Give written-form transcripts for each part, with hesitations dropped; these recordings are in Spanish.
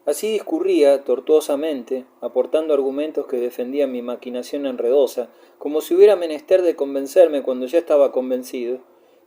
Así discurría, tortuosamente, aportando argumentos que defendían mi maquinación enredosa, como si hubiera menester de convencerme cuando ya estaba convencido.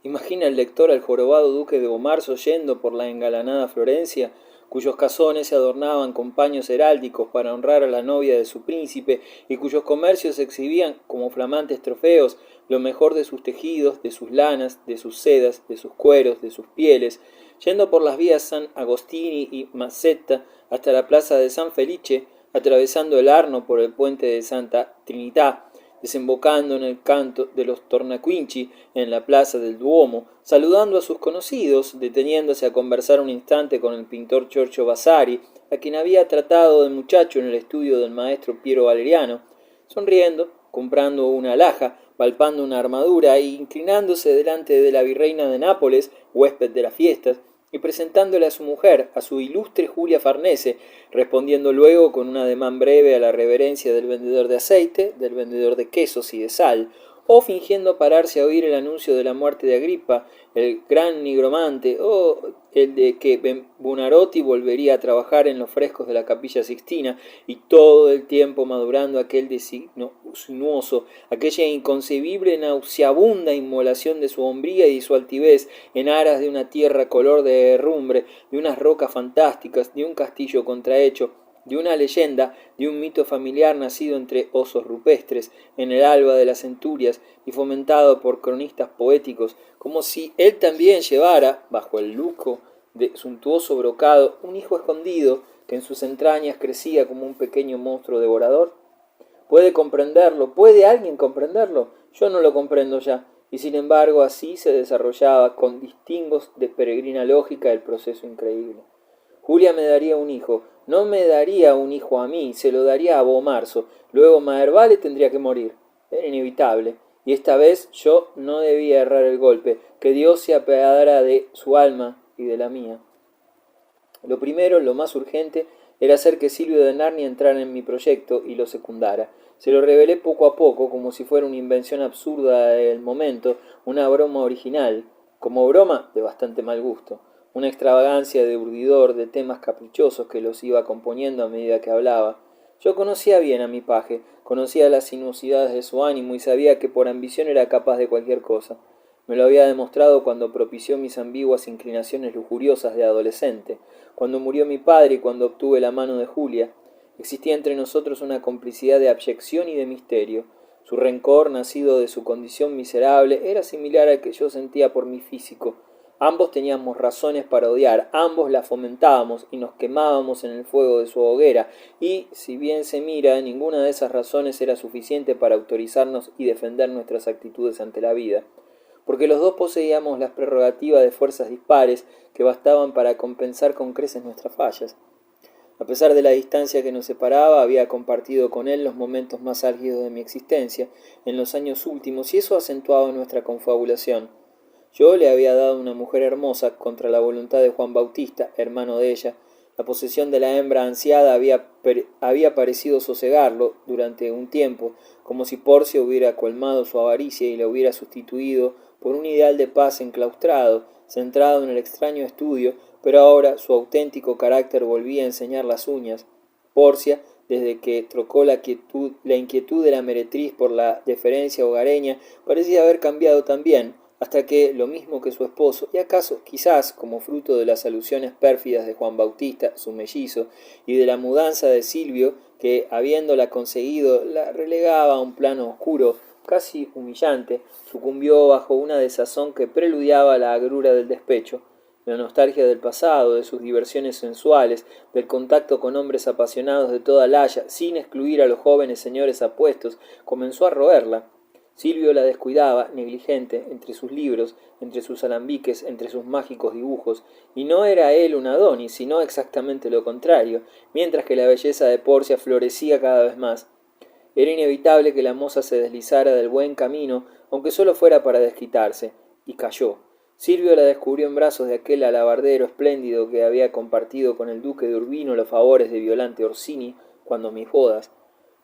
Imagina el lector al jorobado duque de Bomarzo yendo por la engalanada Florencia, cuyos casones se adornaban con paños heráldicos para honrar a la novia de su príncipe, y cuyos comercios exhibían, como flamantes trofeos, lo mejor de sus tejidos, de sus lanas, de sus sedas, de sus cueros, de sus pieles, yendo por las vías San Agostini y Mazzetta hasta la plaza de San Felice, atravesando el Arno por el puente de Santa Trinità, desembocando en el canto de los Tornaquinci en la plaza del Duomo, saludando a sus conocidos, deteniéndose a conversar un instante con el pintor Giorgio Vasari, a quien había tratado de muchacho en el estudio del maestro Piero Valeriano, sonriendo, comprando una alhaja, palpando una armadura e inclinándose delante de la virreina de Nápoles, huésped de las fiestas, y presentándole a su mujer, a su ilustre Julia Farnese, respondiendo luego con un ademán breve a la reverencia del vendedor de aceite, del vendedor de quesos y de sal, o fingiendo pararse a oír el anuncio de la muerte de Agripa, el gran nigromante, o el de que Buonarroti volvería a trabajar en los frescos de la Capilla Sixtina, y todo el tiempo madurando aquel designo sinuoso, aquella inconcebible nauseabunda inmolación de su hombría y su altivez, en aras de una tierra color de herrumbre, de unas rocas fantásticas, de un castillo contrahecho, de una leyenda, de un mito familiar nacido entre osos rupestres, en el alba de las centurias y fomentado por cronistas poéticos, como si él también llevara, bajo el lujo de suntuoso brocado, un hijo escondido que en sus entrañas crecía como un pequeño monstruo devorador. ¿Puede comprenderlo? ¿Puede alguien comprenderlo? Yo no lo comprendo ya, y sin embargo así se desarrollaba con distingos de peregrina lógica el proceso increíble. Julia me daría un hijo, no me daría un hijo a mí, se lo daría a Bomarzo, luego Maherbale tendría que morir. Era inevitable, y esta vez yo no debía errar el golpe, que Dios se apiadara de su alma y de la mía. Lo primero, lo más urgente, era hacer que Silvio de Narnia entrara en mi proyecto y lo secundara. Se lo revelé poco a poco, como si fuera una invención absurda del momento, una broma original, como broma de bastante mal gusto, una extravagancia de urdidor de temas caprichosos que los iba componiendo a medida que hablaba. Yo conocía bien a mi paje, conocía las sinuosidades de su ánimo y sabía que por ambición era capaz de cualquier cosa. Me lo había demostrado cuando propició mis ambiguas inclinaciones lujuriosas de adolescente, cuando murió mi padre y cuando obtuve la mano de Julia. Existía entre nosotros una complicidad de abyección y de misterio. Su rencor, nacido de su condición miserable, era similar al que yo sentía por mi físico. Ambos teníamos razones para odiar, ambos la fomentábamos y nos quemábamos en el fuego de su hoguera, y, si bien se mira, ninguna de esas razones era suficiente para autorizarnos y defender nuestras actitudes ante la vida, porque los dos poseíamos las prerrogativas de fuerzas dispares que bastaban para compensar con creces nuestras fallas. A pesar de la distancia que nos separaba, había compartido con él los momentos más álgidos de mi existencia, en los años últimos, y eso acentuaba nuestra confabulación. Yo le había dado una mujer hermosa contra la voluntad de Juan Bautista, hermano de ella. La posesión de la hembra ansiada había parecido sosegarlo durante un tiempo, como si Porcia hubiera colmado su avaricia y la hubiera sustituido por un ideal de paz enclaustrado, centrado en el extraño estudio, pero ahora su auténtico carácter volvía a enseñar las uñas. Porcia, desde que trocó la inquietud de la meretriz por la deferencia hogareña, parecía haber cambiado también, hasta que, lo mismo que su esposo, y acaso quizás como fruto de las alusiones pérfidas de Juan Bautista, su mellizo, y de la mudanza de Silvio, que, habiéndola conseguido, la relegaba a un plano oscuro, casi humillante, sucumbió bajo una desazón que preludiaba la agrura del despecho. La nostalgia del pasado, de sus diversiones sensuales, del contacto con hombres apasionados de toda la haya, sin excluir a los jóvenes señores apuestos, comenzó a roerla. Silvio la descuidaba, negligente, entre sus libros, entre sus alambiques, entre sus mágicos dibujos, y no era él un Adonis, sino exactamente lo contrario, mientras que la belleza de Porcia florecía cada vez más. Era inevitable que la moza se deslizara del buen camino, aunque solo fuera para desquitarse, y cayó. Silvio la descubrió en brazos de aquel alabardero espléndido que había compartido con el duque de Urbino los favores de Violante Orsini cuando mis bodas.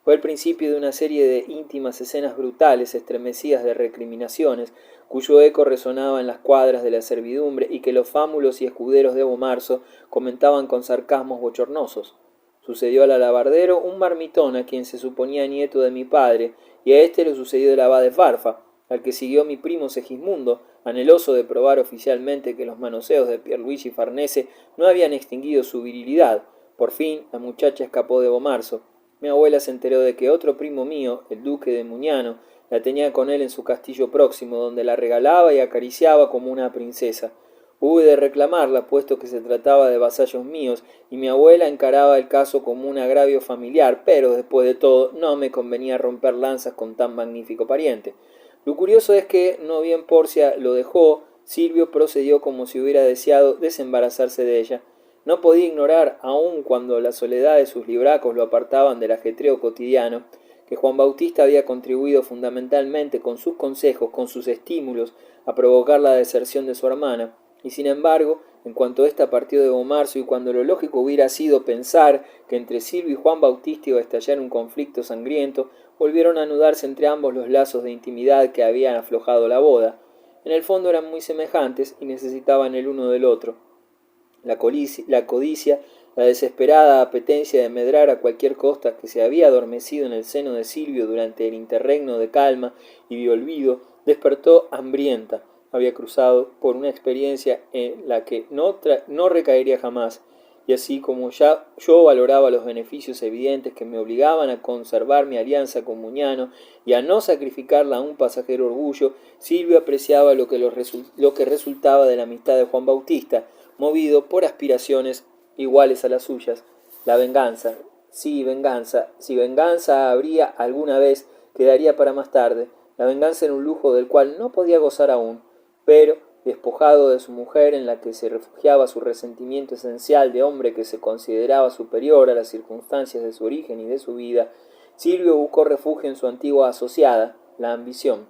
Fue el principio de una serie de íntimas escenas brutales, estremecidas de recriminaciones, cuyo eco resonaba en las cuadras de la servidumbre y que los fámulos y escuderos de Bomarzo comentaban con sarcasmos bochornosos. Sucedió al alabardero un marmitón a quien se suponía nieto de mi padre, y a éste le sucedió el abad de Farfa, al que siguió mi primo Segismundo, anheloso de probar oficialmente que los manoseos de Pierluigi Farnese no habían extinguido su virilidad. Por fin la muchacha escapó de Bomarzo. Mi abuela se enteró de que otro primo mío, el duque de Muñano, la tenía con él en su castillo próximo, donde la regalaba y acariciaba como una princesa. Hube de reclamarla, puesto que se trataba de vasallos míos, y mi abuela encaraba el caso como un agravio familiar, pero, después de todo, no me convenía romper lanzas con tan magnífico pariente. Lo curioso es que, no bien Porcia lo dejó, Silvio procedió como si hubiera deseado desembarazarse de ella. No podía ignorar, aun cuando la soledad de sus libracos lo apartaban del ajetreo cotidiano, que Juan Bautista había contribuido fundamentalmente con sus consejos, con sus estímulos, a provocar la deserción de su hermana, y sin embargo, en cuanto ésta partió de Bomarzo y cuando lo lógico hubiera sido pensar que entre Silvio y Juan Bautista iba a estallar un conflicto sangriento, volvieron a anudarse entre ambos los lazos de intimidad que habían aflojado la boda. En el fondo eran muy semejantes y necesitaban el uno del otro. La codicia, la desesperada apetencia de medrar a cualquier costa que se había adormecido en el seno de Silvio durante el interregno de calma y de olvido, despertó hambrienta. Había cruzado por una experiencia en la que no recaería jamás, y así como ya yo valoraba los beneficios evidentes que me obligaban a conservar mi alianza con Muñano y a no sacrificarla a un pasajero orgullo, Silvio apreciaba lo que resultaba de la amistad de Juan Bautista, movido por aspiraciones iguales a las suyas. La venganza, si venganza habría alguna vez, quedaría para más tarde. La venganza era un lujo del cual no podía gozar aún, pero, despojado de su mujer en la que se refugiaba su resentimiento esencial de hombre que se consideraba superior a las circunstancias de su origen y de su vida, Silvio buscó refugio en su antigua asociada, la ambición.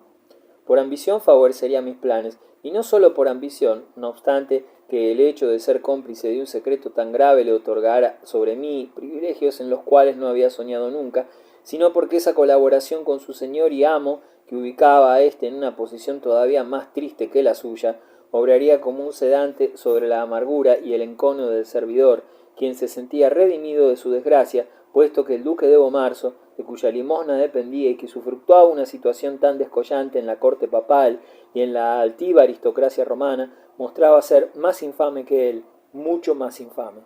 Por ambición favorecería mis planes, y no sólo por ambición, no obstante que el hecho de ser cómplice de un secreto tan grave le otorgara sobre mí privilegios en los cuales no había soñado nunca, sino porque esa colaboración con su señor y amo, que ubicaba a éste en una posición todavía más triste que la suya, obraría como un sedante sobre la amargura y el encono del servidor, quien se sentía redimido de su desgracia, puesto que el duque de Bomarzo, de cuya limosna dependía y que usufructuaba una situación tan descollante en la corte papal y en la altiva aristocracia romana, mostraba ser más infame que él, mucho más infame.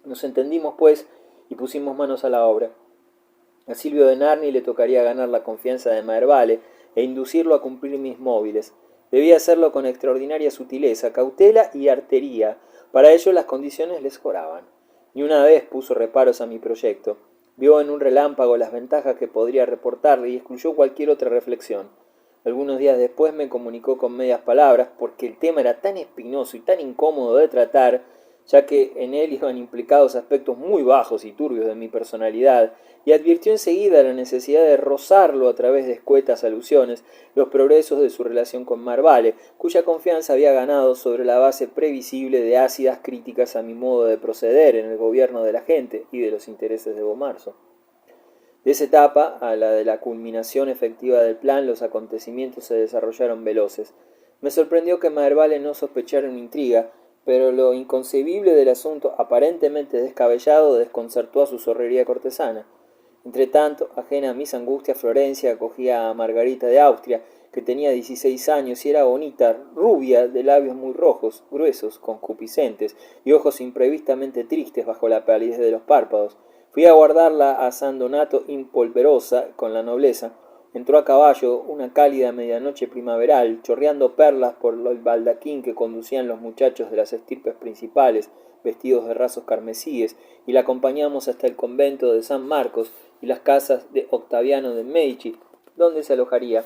Nos entendimos, pues, y pusimos manos a la obra. A Silvio de Narni le tocaría ganar la confianza de Maherbale e inducirlo a cumplir mis móviles. Debía hacerlo con extraordinaria sutileza, cautela y artería. Para ello las condiciones les joraban. Ni una vez puso reparos a mi proyecto. Vio en un relámpago las ventajas que podría reportarle y excluyó cualquier otra reflexión. Algunos días después me comunicó con medias palabras, porque el tema era tan espinoso y tan incómodo de tratar, ya que en él iban implicados aspectos muy bajos y turbios de mi personalidad, y advirtió enseguida la necesidad de rozarlo a través de escuetas alusiones los progresos de su relación con Marvale, cuya confianza había ganado sobre la base previsible de ácidas críticas a mi modo de proceder en el gobierno de la gente y de los intereses de Bomarzo. De esa etapa a la de la culminación efectiva del plan, los acontecimientos se desarrollaron veloces. Me sorprendió que Maherbale no sospechara una intriga, pero lo inconcebible del asunto, aparentemente descabellado, desconcertó a su zorrería cortesana. Entretanto, ajena a mis angustias, Florencia acogía a Margarita de Austria, que tenía 16 años y era bonita, rubia, de labios muy rojos, gruesos, concupiscentes, y ojos imprevistamente tristes bajo la palidez de los párpados. Fui a guardarla a San Donato impolverosa con la nobleza. Entró a caballo una cálida medianoche primaveral, chorreando perlas por el baldaquín que conducían los muchachos de las estirpes principales, vestidos de rasos carmesíes, y la acompañamos hasta el convento de San Marcos y las casas de Octaviano de Medici, donde se alojaría.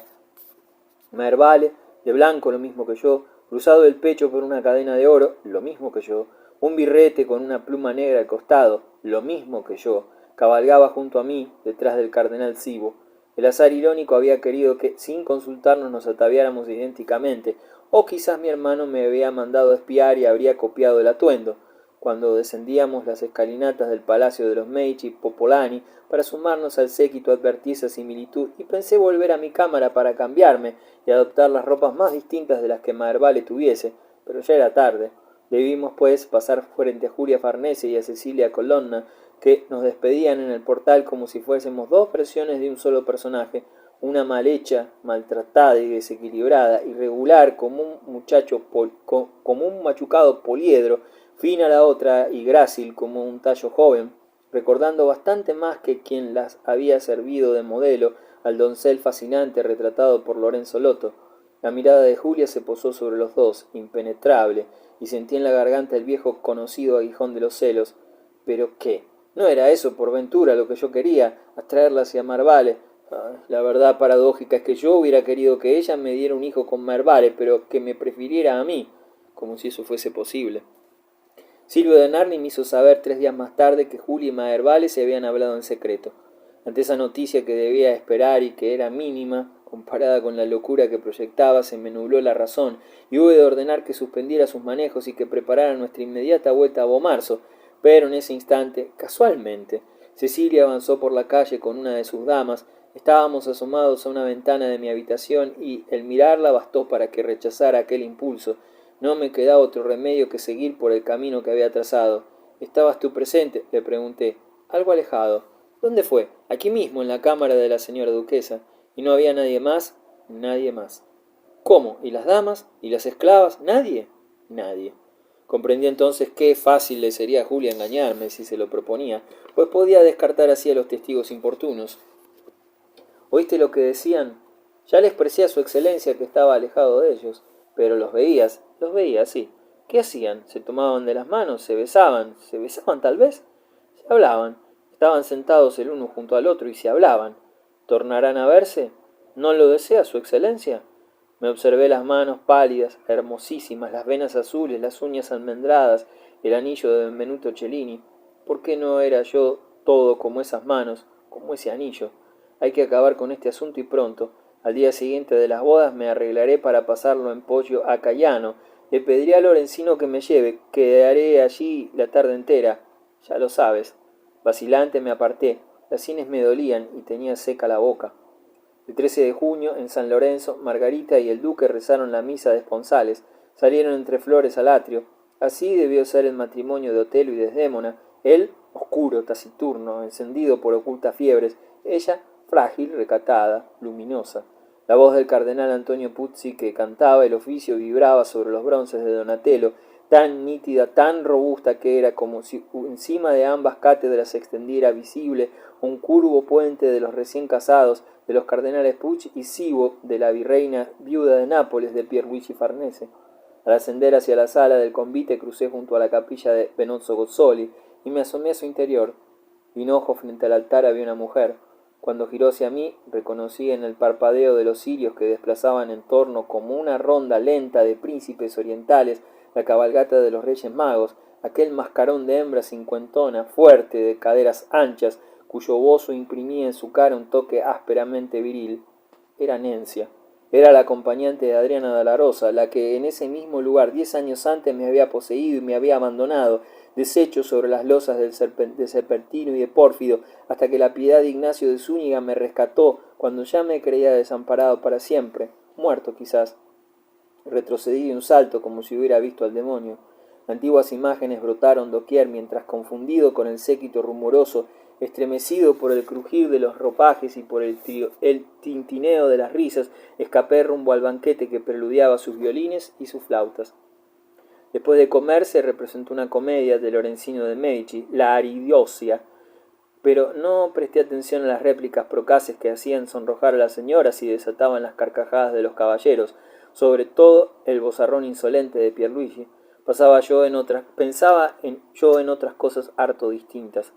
Maherbale, de blanco lo mismo que yo, cruzado el pecho por una cadena de oro, lo mismo que yo, un birrete con una pluma negra al costado, lo mismo que yo, cabalgaba junto a mí, detrás del cardenal Cibo. El azar irónico había querido que, sin consultarnos, nos ataviáramos idénticamente, o quizás mi hermano me había mandado a espiar y habría copiado el atuendo. cuando descendíamos las escalinatas del palacio de los Medici Popolani para sumarnos al séquito advertí esa similitud y pensé volver a mi cámara para cambiarme y adoptar las ropas más distintas de las que Maherbale tuviese, pero ya era tarde. Debimos, pues, pasar frente a Julia Farnese y a Cecilia Colonna, que nos despedían en el portal como si fuésemos dos versiones de un solo personaje, una mal hecha, maltratada y desequilibrada, irregular como como un machucado poliedro, fina la otra y grácil como un tallo joven, recordando bastante más que quien las había servido de modelo al doncel fascinante retratado por Lorenzo Lotto. La mirada de Julia se posó sobre los dos, impenetrable, y sentí en la garganta el viejo conocido aguijón de los celos. ¿Pero qué? ¿No era eso por ventura lo que yo quería, atraerla hacia Maherbale? La verdad paradójica es que yo hubiera querido que ella me diera un hijo con Maherbale, pero que me prefiriera a mí, como si eso fuese posible. Silvio de Narni me hizo saber 3 días más tarde que Julia y Maherbale se habían hablado en secreto. Ante esa noticia que debía esperar y que era mínima, comparada con la locura que proyectaba, se me nubló la razón y hube de ordenar que suspendiera sus manejos y que preparara nuestra inmediata vuelta a Bomarzo. Pero en ese instante, casualmente, Cecilia avanzó por la calle con una de sus damas. Estábamos asomados a una ventana de mi habitación y el mirarla bastó para que rechazara aquel impulso. No me quedaba otro remedio que seguir por el camino que había trazado. ¿Estabas tú presente?, le pregunté. Algo alejado. ¿Dónde fue? Aquí mismo, en la cámara de la señora duquesa. ¿Y no había nadie más? Nadie más. ¿Cómo? ¿Y las damas? ¿Y las esclavas? ¿Nadie? Nadie. Comprendí entonces qué fácil le sería a Julia engañarme si se lo proponía, pues podía descartar así a los testigos importunos. ¿Oíste lo que decían? Ya les expresé a su excelencia que estaba alejado de ellos, pero los veías, sí. ¿Qué hacían? ¿Se tomaban de las manos? ¿Se besaban? ¿Se besaban tal vez? Se hablaban. Estaban sentados el uno junto al otro y se hablaban. ¿Tornarán a verse? ¿No lo desea su excelencia? Me observé las manos pálidas, hermosísimas, las venas azules, las uñas almendradas, el anillo de Benvenuto Cellini. ¿Por qué no era yo todo como esas manos, como ese anillo? Hay que acabar con este asunto y pronto. Al día siguiente de las bodas me arreglaré para pasarlo en pollo a Cayano. Le pediré a Lorenzino que me lleve. Quedaré allí la tarde entera. Ya lo sabes. Vacilante me aparté. Las sienes me dolían y tenía seca la boca. El 13 de junio, en San Lorenzo, Margarita y el duque rezaron la misa de esponsales. Salieron entre flores al atrio. Así debió ser el matrimonio de Otelo y Desdémona. Él, oscuro, taciturno, encendido por ocultas fiebres. Ella, frágil, recatada, luminosa. La voz del cardenal Antonio Puzzi, que cantaba el oficio, vibraba sobre los bronces de Donatello, tan nítida, tan robusta que era como si encima de ambas cátedras se extendiera visible un curvo puente de los recién casados, de los cardenales Puch y Sibo, de la virreina viuda de Nápoles, de Pierluigi Farnese. Al ascender hacia la sala del convite crucé junto a la capilla de Benozzo Gozzoli y me asomé a su interior. Hinojo frente al altar había una mujer. Cuando giró hacia mí, reconocí en el parpadeo de los cirios que desplazaban en torno como una ronda lenta de príncipes orientales la cabalgata de los Reyes Magos, aquel mascarón de hembra cincuentona, fuerte, de caderas anchas, cuyo bozo imprimía en su cara un toque ásperamente viril. Era Nencia. Era la acompañante de Adriana de la Rosa, la que en ese mismo lugar 10 años antes me había poseído y me había abandonado, deshecho sobre las losas de Serpentino y de Pórfido, hasta que la piedad de Ignacio de Zúñiga me rescató cuando ya me creía desamparado para siempre, muerto quizás. Retrocedí de un salto como si hubiera visto al demonio. Antiguas imágenes brotaron doquier mientras, confundido con el séquito rumoroso, estremecido por el crujir de los ropajes y por el tintineo de las risas, escapé rumbo al banquete que preludiaba sus violines y sus flautas. Después de comer se representó una comedia de Lorenzino de Medici, La Aridiosia, pero no presté atención a las réplicas procaces que hacían sonrojar a las señoras y desataban las carcajadas de los caballeros, sobre todo el vozarrón insolente de Pierluigi. Pensaba yo en otras cosas harto distintas.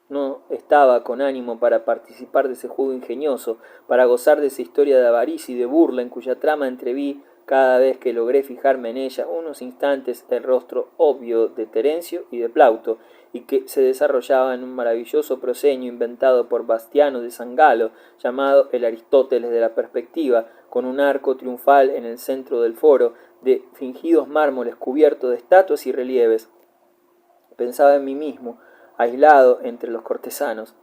No estaba con ánimo para participar de ese juego ingenioso, para gozar de esa historia de avaricia y de burla en cuya trama entreví, cada vez que logré fijarme en ella, unos instantes el rostro obvio de Terencio y de Plauto, y que se desarrollaba en un maravilloso proscenio inventado por Bastiano de Sangalo, llamado el Aristóteles de la perspectiva, con un arco triunfal en el centro del foro, de fingidos mármoles cubiertos de estatuas y relieves. Pensaba en mí mismo, aislado entre los cortesanos,